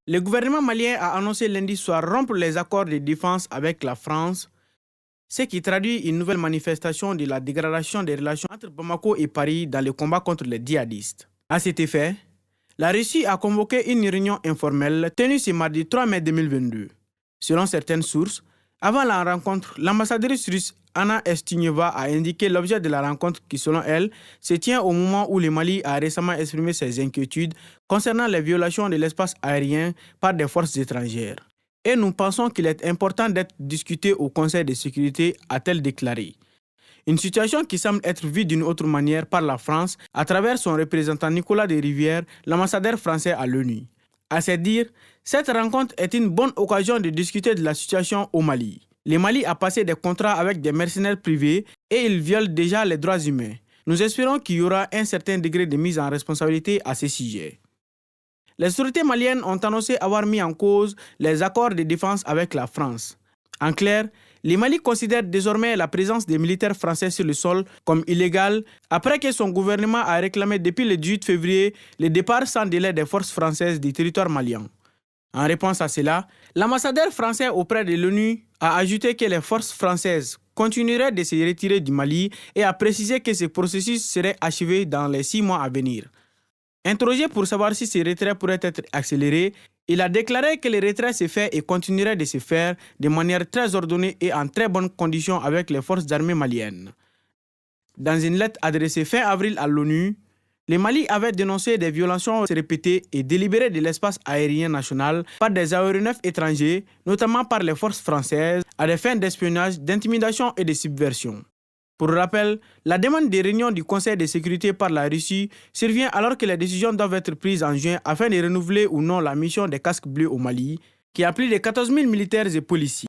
Le gouvernement malien a annoncé lundi soir rompre les accords de défense avec la France, ce qui traduit une nouvelle manifestation de la dégradation des relations entre Bamako et Paris dans le combat contre les djihadistes. À cet effet, la Russie a convoqué une réunion informelle tenue ce mardi 3 mai 2022. Selon certaines sources, avant la rencontre, l'ambassadrice russe Anna Estineva a indiqué l'objet de la rencontre qui, selon elle, se tient au moment où le Mali a récemment exprimé ses inquiétudes concernant les violations de l'espace aérien par des forces étrangères. Et nous pensons qu'il est important d'être discuté au Conseil de sécurité, a-t-elle déclaré. Une situation qui semble être vue d'une autre manière par la France à travers son représentant Nicolas de Rivière, l'ambassadeur français à l'ONU. À se dire, cette rencontre est une bonne occasion de discuter de la situation au Mali. Le Mali a passé des contrats avec des mercenaires privés et il viole déjà les droits humains. Nous espérons qu'il y aura un certain degré de mise en responsabilité à ce sujet. Les autorités maliennes ont annoncé avoir mis en cause les accords de défense avec la France. En clair, le Mali considère désormais la présence des militaires français sur le sol comme illégale après que son gouvernement a réclamé depuis le 18 février le départ sans délai des forces françaises du territoire malien. En réponse à cela, l'ambassadeur français auprès de l'ONU a ajouté que les forces françaises continueraient de se retirer du Mali et a précisé que ce processus serait achevé dans les 6 mois à venir. Interrogé pour savoir si ce retrait pourrait être accéléré, il a déclaré que le retrait se fait et continuerait de se faire de manière très ordonnée et en très bonnes conditions avec les forces armées maliennes. Dans une lettre adressée fin avril à l'ONU, le Mali avait dénoncé des violations répétées et délibérées de l'espace aérien national par des aéronefs étrangers, notamment par les forces françaises, à des fins d'espionnage, d'intimidation et de subversion. Pour rappel, la demande de réunion du Conseil de sécurité par la Russie survient alors que les décisions doivent être prises en juin afin de renouveler ou non la mission des casques bleus au Mali, qui a plus de 14 000 militaires et policiers.